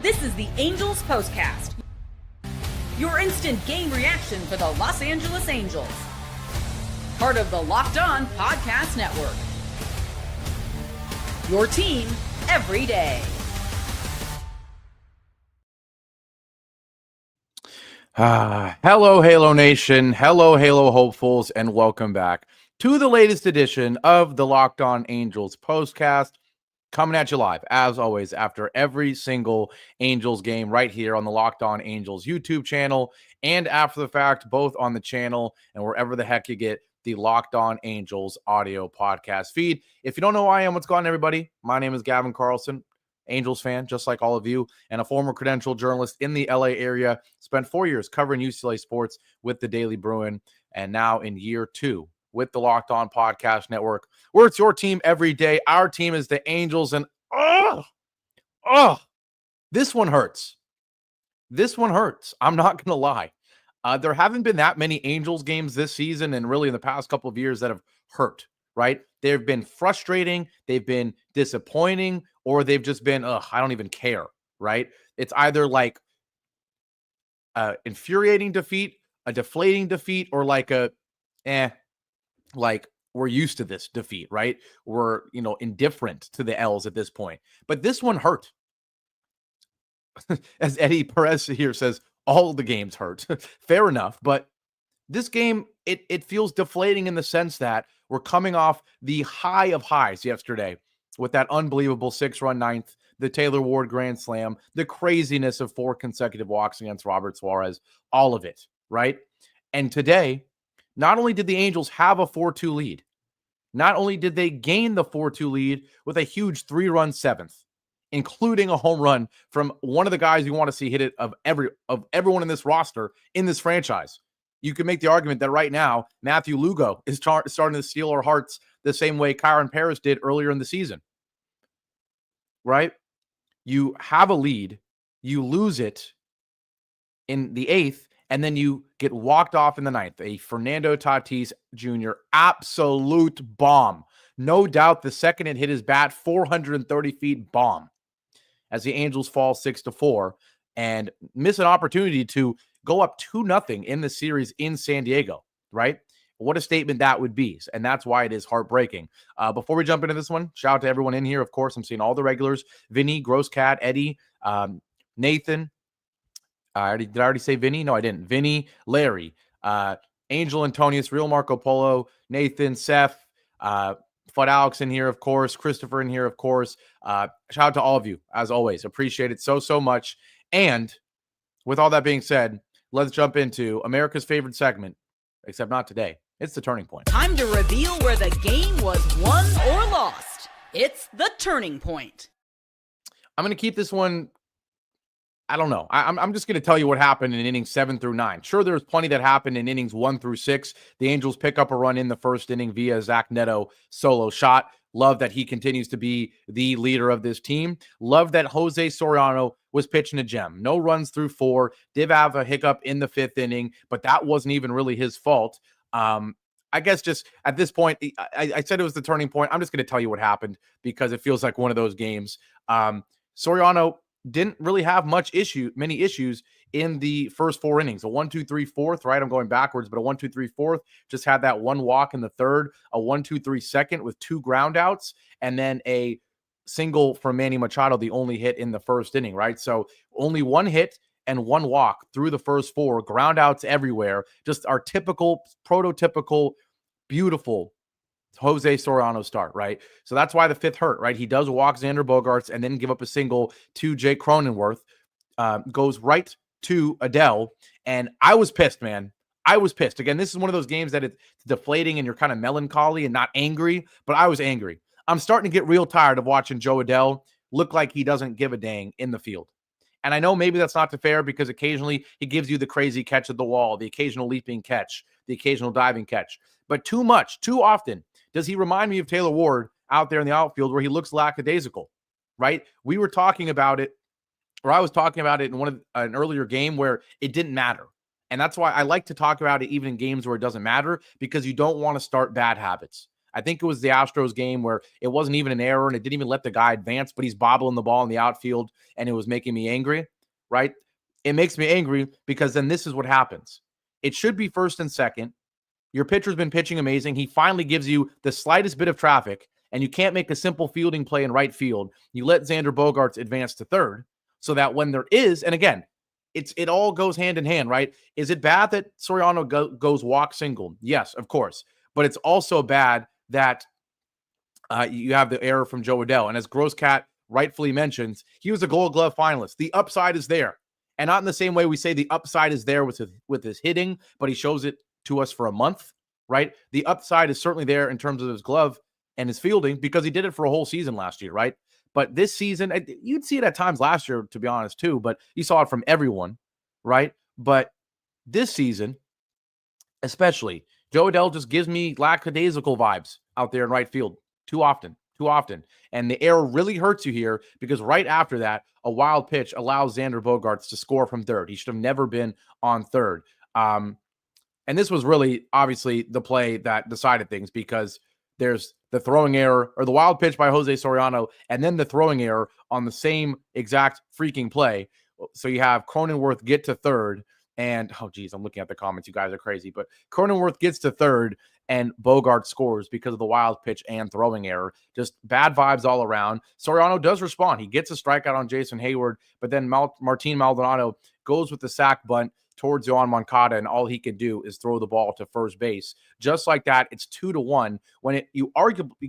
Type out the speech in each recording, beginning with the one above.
This is the Angels Postcast, your instant game reaction for the Los Angeles Angels. Part of the Locked On Podcast Network. Your team every day. Hello, Halo Nation. Hello, Halo hopefuls, and welcome back to the latest edition of the Locked On Angels Postcast. Coming at you live, as always, after every single Angels game right here on the Locked On Angels YouTube channel and after the fact, both on the channel and wherever the heck you get the Locked On Angels audio podcast feed. If you don't know who I am, what's going on, everybody? My name is Gavin Carlson, Angels fan, just like all of you, and a former credentialed journalist in the LA area. Spent 4 years covering UCLA sports with the Daily Bruin, and now in year 2 with the Locked On Podcast Network, where it's your team every day. Our team is the Angels, and this one hurts. This one hurts. I'm not going to lie. There haven't been that many Angels games this season and really in the past couple of years that have hurt, right? They've been frustrating, they've been disappointing, or they've just been, I don't even care, right? It's either like infuriating defeat, a deflating defeat, or like like we're used to this defeat, right? We're, indifferent to the L's at this point. But this one hurt. As Eddie Perez here says, all the games hurt. Fair enough. But this game, it feels deflating in the sense that we're coming off the high of highs yesterday with that unbelievable 6-run ninth, the Taylor Ward grand slam, the craziness of 4 consecutive walks against Robert Suarez, all of it, right? And today, not only did the Angels have a 4-2 lead, not only did they gain the 4-2 lead with a huge 3-run 7th, including a home run from one of the guys you want to see hit it of everyone in this roster, in this franchise. You can make the argument that right now, Matthew Lugo is starting to steal our hearts the same way Kyron Paris did earlier in the season, right? You have a lead, you lose it in the 8th, and then you get walked off in the 9th. A Fernando Tatis Jr. absolute bomb. No doubt the second it hit his bat, 430 feet bomb. As the Angels fall 6-4 and miss an opportunity to go up 2-0 in the series in San Diego, right? What a statement that would be. And that's why it is heartbreaking. Before we jump into this one, shout out to everyone in here. Of course, I'm seeing all the regulars. Vinny, Gross Cat, Eddie, Nathan. Did I already say Vinny? No, I didn't. Vinny, Larry, Angel Antonius, Real Marco Polo, Nathan, Seth, Fudd Alex in here, of course, Christopher in here, of course. Shout out to all of you, as always. Appreciate it so much. And with all that being said, let's jump into America's favorite segment, except not today. It's the Turning Point. Time to reveal where the game was won or lost. It's the Turning Point. I'm going to keep this one. I don't know. I'm just going to tell you what happened in innings 7 through 9. Sure, there's plenty that happened in innings 1 through 6. The Angels pick up a run in the first inning via Zach Neto solo shot. Love that he continues to be the leader of this team. Love that Jose Soriano was pitching a gem. No runs through 4. Did have a hiccup in the 5th inning, but that wasn't even really his fault. I guess just at this point, I said it was the turning point. I'm just going to tell you what happened because it feels like one of those games. Soriano didn't really have many issues in the first 4 innings. A 1-2-3 fourth, right? I'm going backwards, but a 1-2-3 fourth, just had that one walk in the 3rd, a 1-2-3 second with 2 ground outs, and then a single from Manny Machado, the only hit in the first inning, right? So only 1 hit and 1 walk through the first 4, ground outs everywhere. Just our typical, prototypical, beautiful Jose Soriano start, right? So that's why the 5th hurt, right? He does walk Xander Bogaerts and then give up a single to Jake Cronenworth, goes right to Adell, and I was pissed, man. I was pissed. Again, this is one of those games that it's deflating and you're kind of melancholy and not angry, but I was angry. I'm starting to get real tired of watching Joe Adell look like he doesn't give a dang in the field. And I know maybe that's not fair because occasionally he gives you the crazy catch at the wall, the occasional leaping catch, the occasional diving catch. But too often, does he remind me of Taylor Ward out there in the outfield where he looks lackadaisical, right? We were talking about it, or I was talking about it in an earlier game where it didn't matter. And that's why I like to talk about it even in games where it doesn't matter, because you don't want to start bad habits. I think it was the Astros game where it wasn't even an error and it didn't even let the guy advance, but he's bobbling the ball in the outfield and it was making me angry, right? It makes me angry because then this is what happens. It should be first and second. Your pitcher's been pitching amazing. He finally gives you the slightest bit of traffic, and you can't make a simple fielding play in right field. You let Xander Bogaerts advance to third so that when there is, and again, it all goes hand in hand, right? Is it bad that Soriano goes walk single? Yes, of course. But it's also bad that you have the error from Joe Adell. And as Grosscat rightfully mentions, he was a Gold Glove finalist. The upside is there. And not in the same way we say the upside is there with his hitting, but he shows it to us for a month, right? The upside is certainly there in terms of his glove and his fielding because he did it for a whole season last year, right? But this season, you'd see it at times last year, to be honest, too, but you saw it from everyone, right? But this season, especially, Joe Adell just gives me lackadaisical vibes out there in right field too often. And the error really hurts you here because right after that, a wild pitch allows Xander Bogaerts to score from third. He should have never been on third. And this was really, obviously, the play that decided things because there's the throwing error or the wild pitch by Jose Soriano and then the throwing error on the same exact freaking play. So you have Cronenworth get to third and, oh, geez, I'm looking at the comments. You guys are crazy. But Cronenworth gets to third and Bogart scores because of the wild pitch and throwing error. Just bad vibes all around. Soriano does respond. He gets a strikeout on Jason Hayward, but then Martin Maldonado goes with the sac bunt towards Yoan Moncada, and all he can do is throw the ball to first base. Just like that, it's 2-1. When you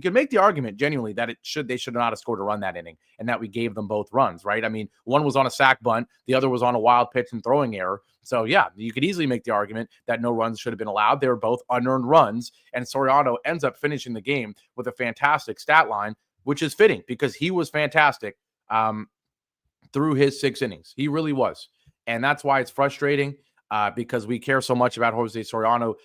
can make the argument genuinely that they should not have scored a run that inning, and that we gave them both runs, right? I mean, one was on a sac bunt, the other was on a wild pitch and throwing error. So yeah, you could easily make the argument that no runs should have been allowed. They were both unearned runs, and Soriano ends up finishing the game with a fantastic stat line, which is fitting because he was fantastic through his 6 innings. He really was. And that's why it's frustrating because we care so much about Jose Soriano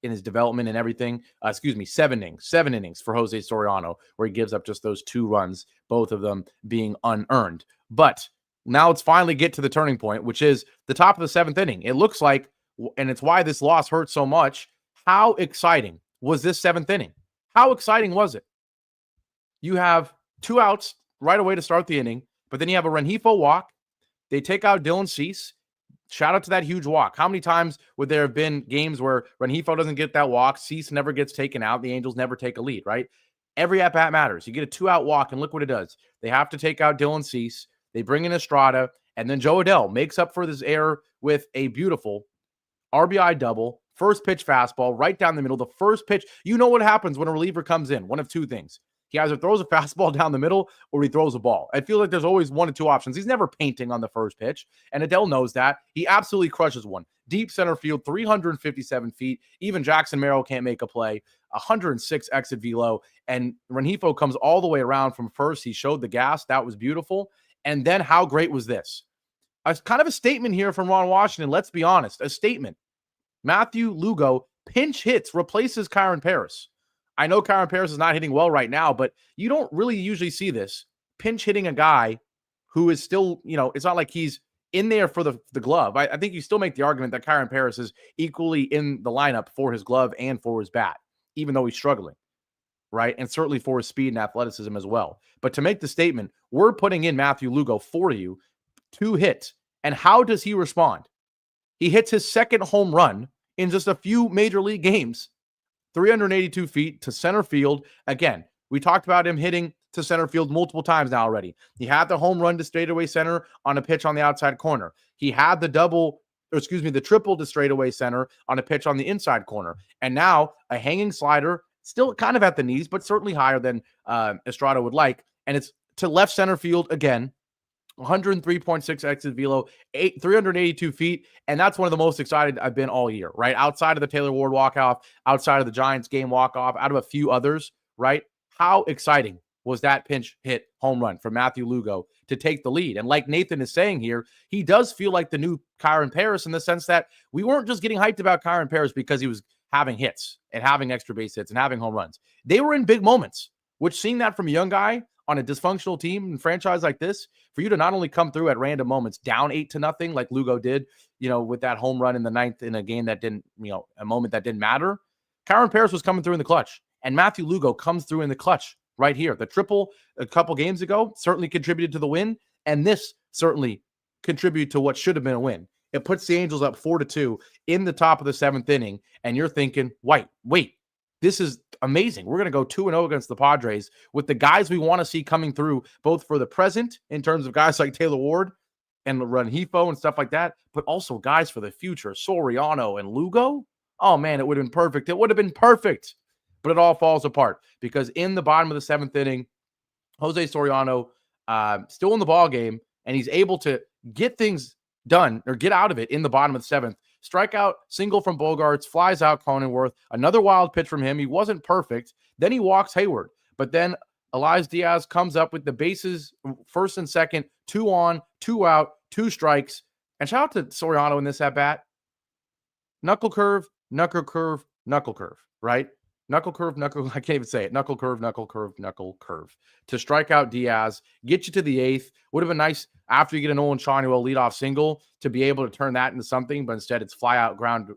in his development and everything. 7 innings for Jose Soriano, where he gives up just those 2 runs, both of them being unearned. But now let's finally get to the turning point, which is the top of the 7th inning. It looks like, and it's why this loss hurts so much, how exciting was this 7th inning? How exciting was it? You have 2 outs right away to start the inning, but then you have a Rengifo walk. They take out Dylan Cease. Shout out to that huge walk. How many times would there have been games where Rengifo doesn't get that walk, Cease never gets taken out, the Angels never take a lead, right? Every at-bat matters. You get a 2-out walk, and look what it does. They have to take out Dylan Cease. They bring in Estrada, and then Joe Adell makes up for this error with a beautiful RBI double, first pitch fastball, right down the middle. The first pitch, you know what happens when a reliever comes in. One of 2 things. He either throws a fastball down the middle or he throws a ball. I feel like there's always 1 of 2 options. He's never painting on the first pitch, and Adell knows that. He absolutely crushes one. Deep center field, 357 feet. Even Jackson Merrill can't make a play. 106 exit velo, and Rengifo comes all the way around from first. He showed the gas. That was beautiful. And then how great was this? Kind of a statement here from Ron Washington. Let's be honest. A statement. Matthew Lugo pinch hits, replaces Kyron Paris. I know Kyron Paris is not hitting well right now, but you don't really usually see this. Pinch hitting a guy who is still, it's not like he's in there for the glove. I think you still make the argument that Kyron Paris is equally in the lineup for his glove and for his bat, even though he's struggling, right? And certainly for his speed and athleticism as well. But to make the statement, we're putting in Matthew Lugo for you to hit. And how does he respond? He hits his 2nd home run in just a few major league games. 382 feet to center field. Again, we talked about him hitting to center field multiple times now already. He had the home run to straightaway center on a pitch on the outside corner. He had the triple to straightaway center on a pitch on the inside corner. And now a hanging slider, still kind of at the knees, but certainly higher than Estrada would like. And it's to left center field again. 103.6 exit velo, 382 feet, and that's one of the most excited I've been all year, right? Outside of the Taylor Ward walk-off, outside of the Giants game walk-off, out of a few others, right? How exciting was that pinch hit home run for Matthew Lugo to take the lead? And like Nathan is saying here, he does feel like the new Kyron Paris in the sense that we weren't just getting hyped about Kyron Paris because he was having hits and having extra base hits and having home runs. They were in big moments, which seeing that from a young guy on a dysfunctional team and franchise like this, for you to not only come through at random moments down 8-0 like Lugo did, with that home run in the 9th in a game that didn't, a moment that didn't matter. Kyron Paris was coming through in the clutch. And Matthew Lugo comes through in the clutch right here. The triple a couple games ago certainly contributed to the win, and this certainly contributed to what should have been a win. It puts the Angels up 4-2 in the top of the 7th inning, and you're thinking, wait, this is amazing. We're going to go 2-0 against the Padres with the guys we want to see coming through, both for the present in terms of guys like Taylor Ward and Rengifo and stuff like that, but also guys for the future, Soriano and Lugo. Oh, man, it would have been perfect. It would have been perfect, but it all falls apart because in the bottom of the 7th inning, Jose Soriano still in the ball game, and he's able to get things done or get out of it in the bottom of the 7th. Strikeout, single from Bogaerts, flies out Cronenworth. Another wild pitch from him. He wasn't perfect. Then he walks Hayward. But then Elias Diaz comes up with the bases, first and second, 2 on, 2 out, 2 strikes. And shout out to Soriano in this at-bat. Knuckle curve, knuckle curve, knuckle curve, right? Knuckle curve, I can't even say it. Knuckle curve, knuckle curve, knuckle curve. To strike out Diaz, get you to the 8th. Would have been nice after you get an Nolan Chanuel leadoff single to be able to turn that into something, but instead it's fly out ground,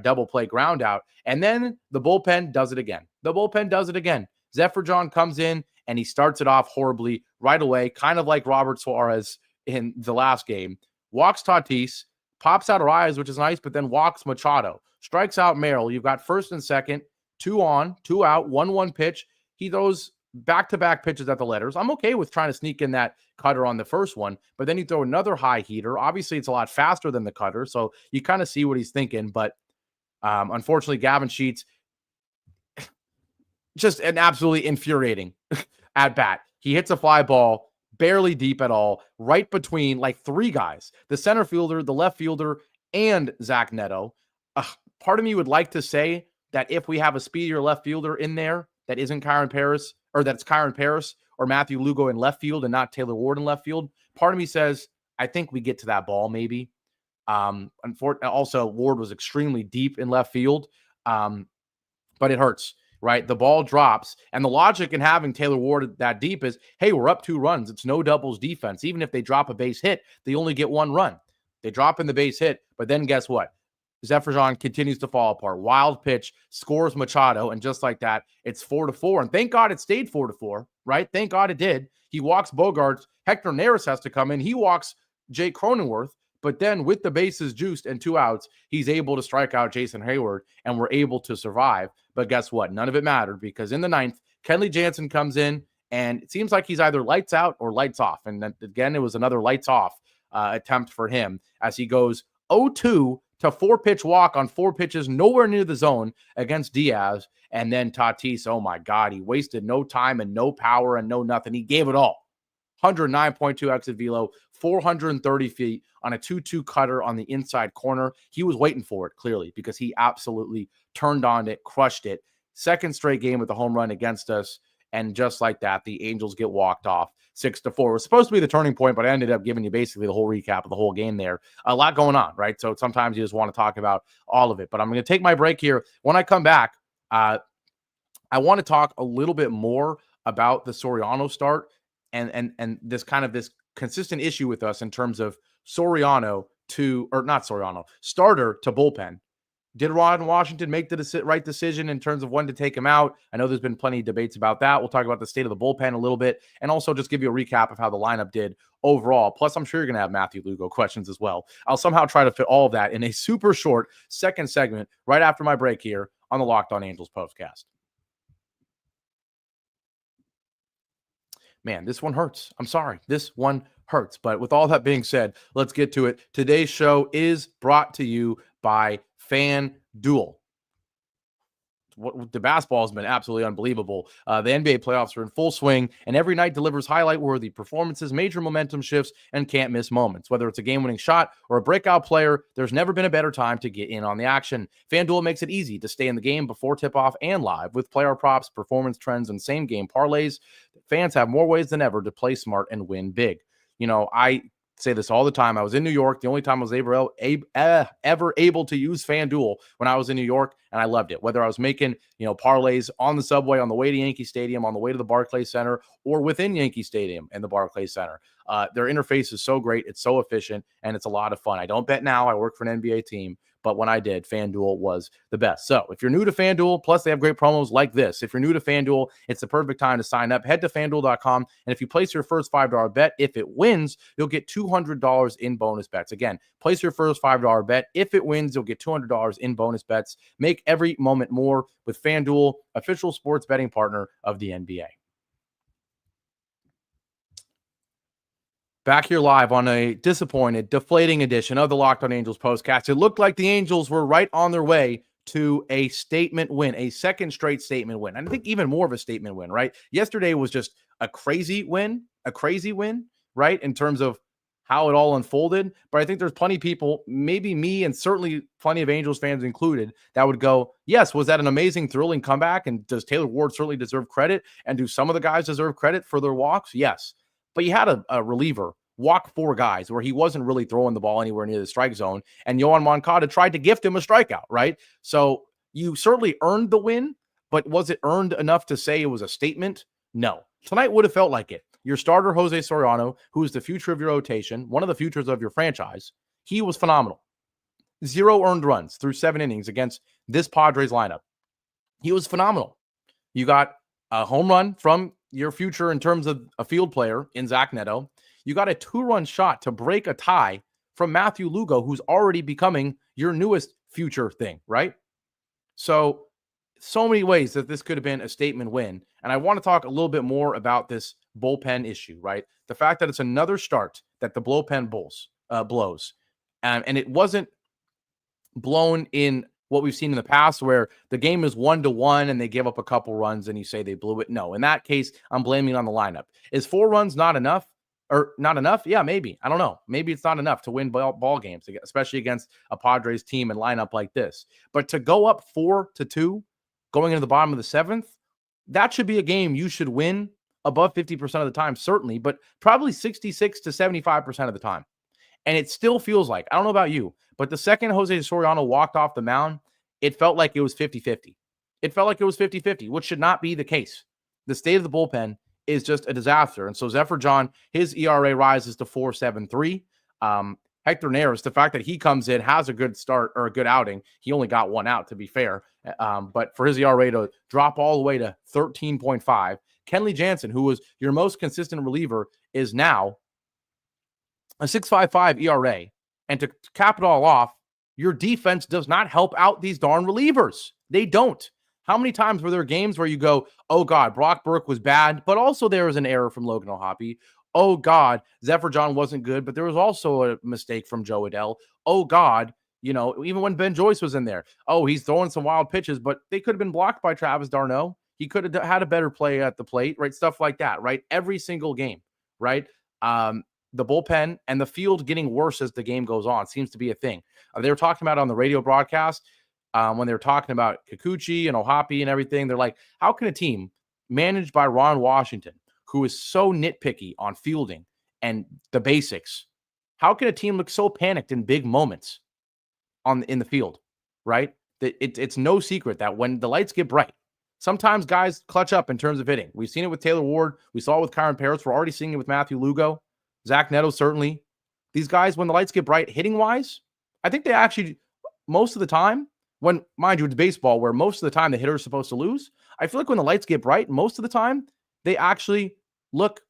double play ground out. And then the bullpen does it again. Zephyr John comes in and he starts it off horribly right away, kind of like Robert Suarez in the last game. Walks Tatis, pops out Arias, which is nice, but then walks Machado. Strikes out Merrill. You've got first and second, 2 on, 2 out, 1-1 pitch. He throws back-to-back pitches at the letters. I'm okay with trying to sneak in that cutter on the first one, but then you throw another high heater. Obviously, it's a lot faster than the cutter, so you kind of see what he's thinking, but unfortunately, Gavin Sheets, just an absolutely infuriating at-bat. He hits a fly ball, barely deep at all, right between like 3 guys, the center fielder, the left fielder, and Zach Neto. Part of me would like to say that if we have a speedier left fielder in there that isn't Kyron Paris, or that's Kyron Paris or Matthew Lugo in left field and not Taylor Ward in left field, part of me says, I think we get to that ball maybe. Unfortunately, also, Ward was extremely deep in left field, but it hurts, right? The ball drops, and the logic in having Taylor Ward that deep is, hey, we're up 2 runs. It's no doubles defense. Even if they drop a base hit, they only get 1 run. They drop in the base hit, but then guess what? Zephyr John continues to fall apart. Wild pitch, scores Machado, and just like that, it's 4-4. And thank God it stayed 4-4, right? Thank God it did. He walks Bogaerts. Hector Neris has to come in. He walks Jake Cronenworth, but then with the bases juiced and 2 outs, he's able to strike out Jason Hayward, and we're able to survive. But guess what? None of it mattered because in the 9th, Kenley Jansen comes in, and it seems like he's either lights out or lights off. And then, again, it was another lights off attempt for him as he goes 0-2 to 4-pitch walk on 4 pitches, nowhere near the zone against Diaz. And then Tatis, oh my God, he wasted no time and no power and no nothing. He gave it all. 109.2 exit velo, 430 feet on a 2-2 cutter on the inside corner. He was waiting for it, clearly, because he absolutely turned on it, crushed it. Second straight game with a home run against us. And just like that, the Angels get walked off 6-4. It was supposed to be the turning point, but I ended up giving you basically the whole recap of the whole game there. A lot going on, right? So sometimes you just want to talk about all of it. But I'm going to take my break here. When I come back, I want to talk a little bit more about the Soriano start and this kind of this consistent issue with us in terms of starter to bullpen. Did Ron Washington make the right decision in terms of when to take him out? I know there's been plenty of debates about that. We'll talk about the state of the bullpen a little bit and also just give you a recap of how the lineup did overall. Plus, I'm sure you're going to have Matthew Lugo questions as well. I'll somehow try to fit all of that in a super short second segment right after my break here on the Locked On Angels Postcast. Man, this one hurts. I'm sorry. This one hurts. But with all that being said, let's get to it. Today's show is brought to you by FanDuel. The basketball has been absolutely unbelievable. The NBA playoffs are in full swing, and every night delivers highlight-worthy performances, major momentum shifts, and can't-miss moments. Whether it's a game-winning shot or a breakout player, there's never been a better time to get in on the action. FanDuel makes it easy to stay in the game before tip-off and live. With player props, performance trends, and same-game parlays, fans have more ways than ever to play smart and win big. You know, I say this all the time. I was in New York. The only time I was ever able to use FanDuel when I was in New York, and I loved it. Whether I was making, parlays on the subway on the way to Yankee Stadium, on the way to the Barclays Center, or within Yankee Stadium and the Barclays Center. Their interface is so great. It's so efficient, and it's a lot of fun. I don't bet now. I work for an NBA team, but when I did, FanDuel was the best. So if you're new to FanDuel, plus they have great promos like this. If you're new to FanDuel, it's the perfect time to sign up. Head to FanDuel.com, and if you place your first $5 bet, if it wins, you'll get $200 in bonus bets. Again, place your first $5 bet. If it wins, you'll get $200 in bonus bets. Make every moment more with FanDuel, official sports betting partner of the NBA. Back here live on a disappointed, deflating edition of the Locked On Angels Postcast. It looked like the Angels were right on their way to a statement win, a second straight statement win. And I think even more of a statement win, right? Yesterday was just a crazy win, right? In terms of how it all unfolded. But I think there's plenty of people, maybe me and certainly plenty of Angels fans included, that would go, yes, was that an amazing, thrilling comeback? And does Taylor Ward certainly deserve credit? And do some of the guys deserve credit for their walks? Yes. But you had a reliever walk 4 guys where he wasn't really throwing the ball anywhere near the strike zone. And Yohan Moncada tried to gift him a strikeout, right? So you certainly earned the win, but was it earned enough to say it was a statement? No. Tonight would have felt like it. Your starter, Jose Soriano, who is the future of your rotation, one of the futures of your franchise, he was phenomenal. 0 earned runs through 7 innings against this Padres lineup. He was phenomenal. You got a home run from your future in terms of a field player in Zach Neto. You got a 2-run shot to break a tie from Matthew Lugo, who's already becoming your newest future thing, right? So many ways that this could have been a statement win. And I want to talk a little bit more about this bullpen issue, right? The fact that it's another start that the bullpen blows. And it wasn't blown in what we've seen in the past where the game is 1-1 and they give up a couple runs and you say they blew it. No, in that case, I'm blaming it on the lineup. Is 4 runs not enough? Or not enough? Yeah, maybe. I don't know. Maybe it's not enough to win ball games, especially against a Padres team and lineup like this. But to go up 4-2 going into the bottom of the 7th, that should be a game you should win above 50% of the time, certainly, but probably 66 to 75% of the time. And it still feels like, I don't know about you, but the second Jose Soriano walked off the mound, it felt like it was 50-50. It felt like it was 50-50, which should not be the case. The state of the bullpen is just a disaster. And so Zephyr John, his ERA rises to 4.73. Hector Neris, the fact that he comes in, has a good start or a good outing. He only got 1 out, to be fair. But for his ERA to drop all the way to 13.5, Kenley Jansen, who was your most consistent reliever, is now a 6.55 ERA. And to cap it all off, your defense does not help out these darn relievers. They don't. How many times were there games where you go, oh God, Brock Burke was bad, but also there was an error from Logan O'Hoppe. Oh God, Zephyr John wasn't good, but there was also a mistake from Joe Adell. Oh God, even when Ben Joyce was in there, oh, he's throwing some wild pitches, but they could have been blocked by Travis d'Arnaud. He could have had a better play at the plate, right? Stuff like that, right? Every single game, right? The bullpen and the field getting worse as the game goes on seems to be a thing. They were talking about on the radio broadcast when they were talking about Kikuchi and O'Hoppe and everything. They're like, how can a team managed by Ron Washington, who is so nitpicky on fielding and the basics, how can a team look so panicked in big moments in the field, right? It's no secret that when the lights get bright, sometimes guys clutch up in terms of hitting. We've seen it with Taylor Ward. We saw it with Kyron Paris. We're already seeing it with Matthew Lugo. Zach Neto, certainly. These guys, when the lights get bright, hitting-wise, I think they actually, most of the time, when, mind you, it's baseball, where most of the time the hitter is supposed to lose, I feel like when the lights get bright, most of the time, they actually look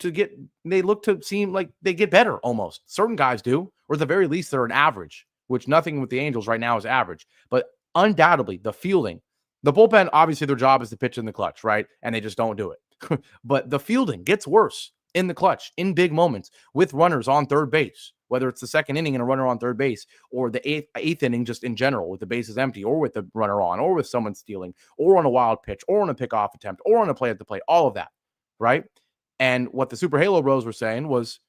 to seem like they get better almost. Certain guys do, or at the very least, they're an average, which nothing with the Angels right now is average. But undoubtedly, the fielding, the bullpen, obviously their job is to pitch in the clutch, right? And they just don't do it. But the fielding gets worse in the clutch, in big moments, with runners on third base, whether it's the second inning and a runner on third base, or the eighth inning just in general with the bases empty, or with the runner on, or with someone stealing, or on a wild pitch, or on a pickoff attempt, or on a play at the plate, all of that, right? And what the Super Halo Bros were saying was,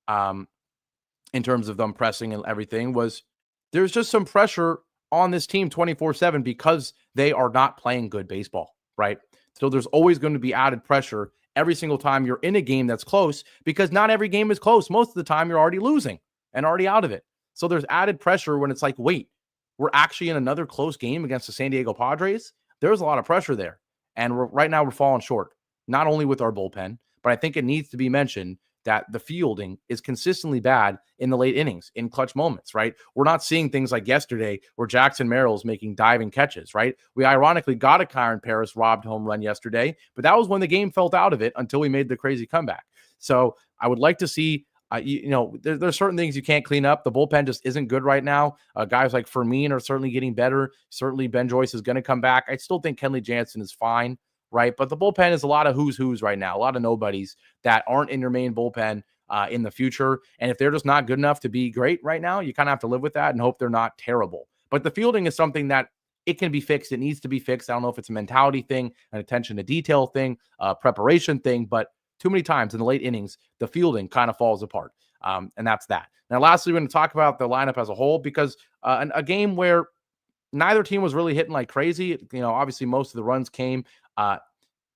in terms of them pressing and everything, was there's just some pressure on this team 24/7 because they are not playing good baseball, right? So there's always going to be added pressure every single time you're in a game that's close, because not every game is close. Most of the time you're already losing and already out of it. So there's added pressure when it's like, wait, we're actually in another close game against the San Diego Padres. There's a lot of pressure there. And right now we're falling short, not only with our bullpen, but I think it needs to be mentioned that the fielding is consistently bad in the late innings, in clutch moments, right? We're not seeing things like yesterday where Jackson Merrill's making diving catches, right? We ironically got a Kyron Paris robbed home run yesterday, but that was when the game felt out of it until we made the crazy comeback. So I would like to see, there's certain things you can't clean up. The bullpen just isn't good right now. Guys like Fermin are certainly getting better. Certainly Ben Joyce is going to come back. I still think Kenley Jansen is fine, right? But the bullpen is a lot of who's right now, a lot of nobodies that aren't in your main bullpen in the future. And if they're just not good enough to be great right now, you kind of have to live with that and hope they're not terrible. But the fielding is something that it can be fixed. It needs to be fixed. I don't know if it's a mentality thing, an attention to detail thing, preparation thing, but too many times in the late innings, the fielding kind of falls apart. And that's that. Now, lastly, we're going to talk about the lineup as a whole, because a game where neither team was really hitting like crazy. Obviously most of the runs came,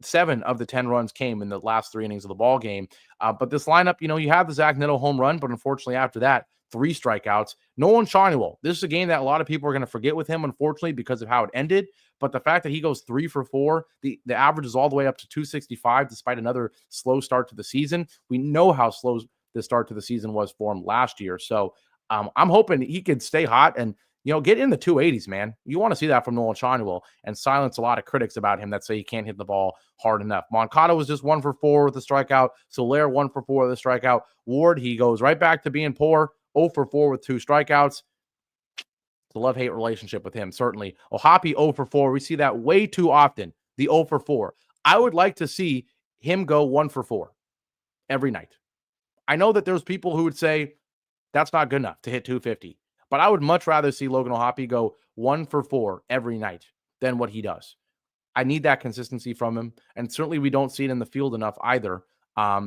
7 of the 10 runs came in the last 3 innings of the ball game. But this lineup, you have the Zach Neto home run, but unfortunately after that, 3 strikeouts. Nolan Schanuel, this is a game that a lot of people are going to forget with him, unfortunately, because of how it ended. But the fact that he goes 3 for 4, the average is all the way up to 265, despite another slow start to the season. We know how slow the start to the season was for him last year. So I'm hoping he could stay hot and, get in the 280s, man. You want to see that from Nolan Schanuel and silence a lot of critics about him that say he can't hit the ball hard enough. Moncada was just 1 for 4 with a strikeout. Soler 1 for 4 with a strikeout. Ward, he goes right back to being poor, 0 for 4 with 2 strikeouts. It's a love-hate relationship with him, certainly. Ohapi 0 for 4. We see that way too often, the 0 for 4. I would like to see him go 1 for 4 every night. I know that there's people who would say that's not good enough to hit 250. But I would much rather see Logan Ohapi go 1 for 4 every night than what he does. I need that consistency from him. And certainly we don't see it in the field enough either,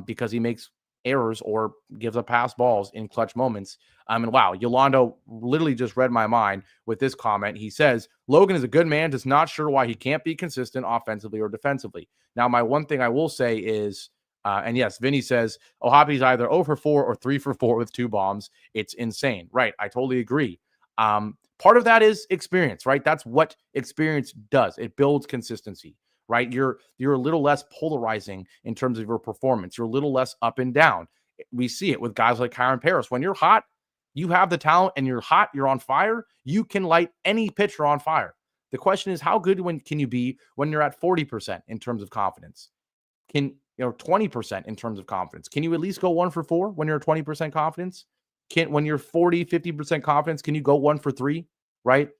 because he makes errors or gives up pass balls in clutch moments. And wow, Yolando literally just read my mind with this comment. He says, Logan is a good man, just not sure why he can't be consistent offensively or defensively. Now, my one thing I will say is, and yes, Vinny says, Ohapi's either 0 for 4 or 3 for 4 with 2 bombs. It's insane. Right. I totally agree. Part of that is experience, right? That's what experience does. It builds consistency, right? You're a little less polarizing in terms of your performance. You're a little less up and down. We see it with guys like Kyron Paris. When you're hot, you have the talent, and you're hot, you're on fire. You can light any pitcher on fire. The question is, how good can you be when you're at 40% in terms of confidence? 20% in terms of confidence. Can you at least go 1 for 4 when you're 20% confidence? When you're 40, 50% confidence, can you go 1 for 3, right?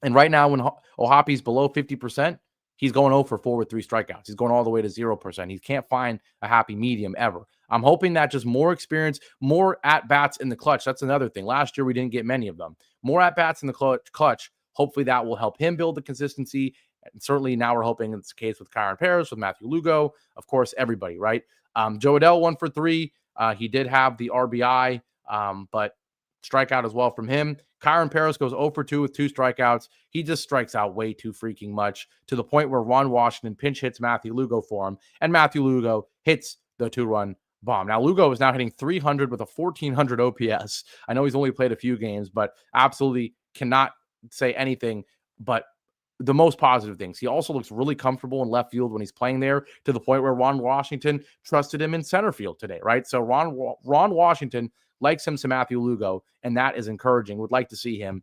And right now, when Ohapi's below 50%, he's going 0 for 4 with 3 strikeouts. He's going all the way to 0%. He can't find a happy medium ever. I'm hoping that just more experience, more at-bats in the clutch. That's another thing. Last year, we didn't get many of them. More at-bats in the clutch. Hopefully that will help him build the consistency. And certainly now we're hoping it's the case with Kyron Paris, with Matthew Lugo, of course, everybody, right? Joe Adell 1 for 3. He did have the RBI, but strikeout as well from him. Kyron Paris goes 0 for 2 with 2 strikeouts. He just strikes out way too freaking much, to the point where Ron Washington pinch hits Matthew Lugo for him, and Matthew Lugo hits the 2-run bomb. Now, Lugo is now hitting 300 with a 1,400 OPS. I know he's only played a few games, but absolutely cannot say anything but the most positive things. He also looks really comfortable in left field when he's playing there, to the point where Ron Washington trusted him in center field today, right? So Ron Washington likes him to Matthew Lugo, and that is encouraging. Would like to see him.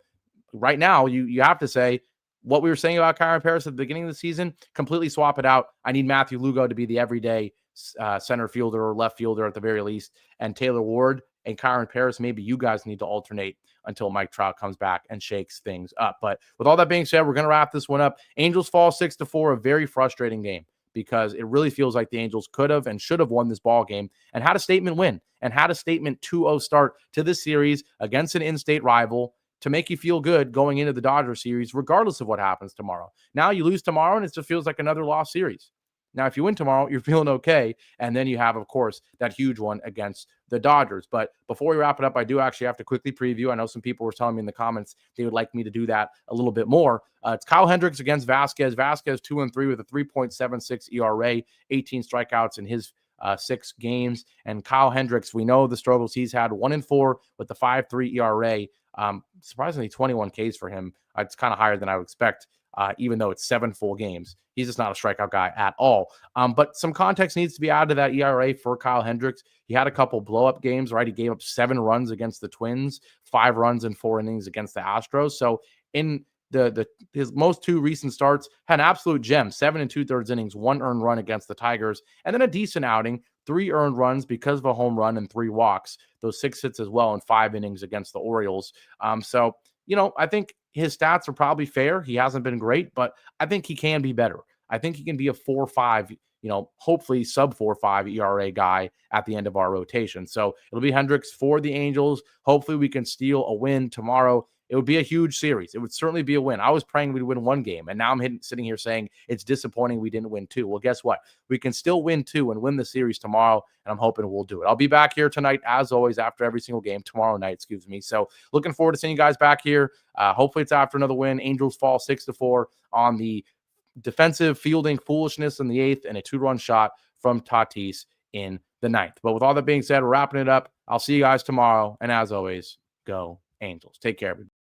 Right now, you have to say what we were saying about Kyron Paris at the beginning of the season, completely swap it out. I need Matthew Lugo to be the everyday center fielder or left fielder at the very least, and Taylor Ward and Kyron Paris, maybe you guys need to alternate until Mike Trout comes back and shakes things up. But with all that being said, we're going to wrap this one up. Angels fall 6-4, a very frustrating game, because it really feels like the Angels could have and should have won this ball game and had a statement win and had a statement 2-0 start to this series against an in-state rival to make you feel good going into the Dodger series, regardless of what happens tomorrow. Now you lose tomorrow, and it just feels like another lost series. Now, if you win tomorrow, you're feeling okay. And then you have, of course, that huge one against the Dodgers. But before we wrap it up, I do actually have to quickly preview. I know some people were telling me in the comments they would like me to do that a little bit more. It's Kyle Hendricks against Vasquez. Vasquez 2-3 with a 3.76 ERA, 18 strikeouts in his 6 games. And Kyle Hendricks, we know the struggles he's had, 1-4 with the 5.3 ERA. Surprisingly, 21 Ks for him. It's kind of higher than I would expect. even though it's 7 full games. He's just not a strikeout guy at all. But some context needs to be added to that ERA for Kyle Hendricks. He had a couple blow-up games, right? He gave up 7 runs against the Twins, 5 runs in 4 innings against the Astros. So in his most 2 recent starts, had an absolute gem, 7 2/3 innings, 1 earned run against the Tigers, and then a decent outing, 3 earned runs because of a home run and 3 walks, those 6 hits as well in 5 innings against the Orioles. So, I think his stats are probably fair. He hasn't been great, but I think he can be better. I think he can be a 4.5, hopefully sub 4.5 ERA guy at the end of our rotation. So it'll be Hendricks for the Angels. Hopefully we can steal a win tomorrow. It would be a huge series. It would certainly be a win. I was praying we'd win 1 game, and now I'm sitting here saying it's disappointing we didn't win 2. Well, guess what? We can still win 2 and win the series tomorrow, and I'm hoping we'll do it. I'll be back here tonight, as always, after every single game, tomorrow night, So looking forward to seeing you guys back here. Hopefully it's after another win. Angels fall 6-4 on the defensive fielding foolishness in the 8th and a 2-run shot from Tatis in the 9th. But with all that being said, we're wrapping it up. I'll see you guys tomorrow, and as always, go Angels. Take care, everybody.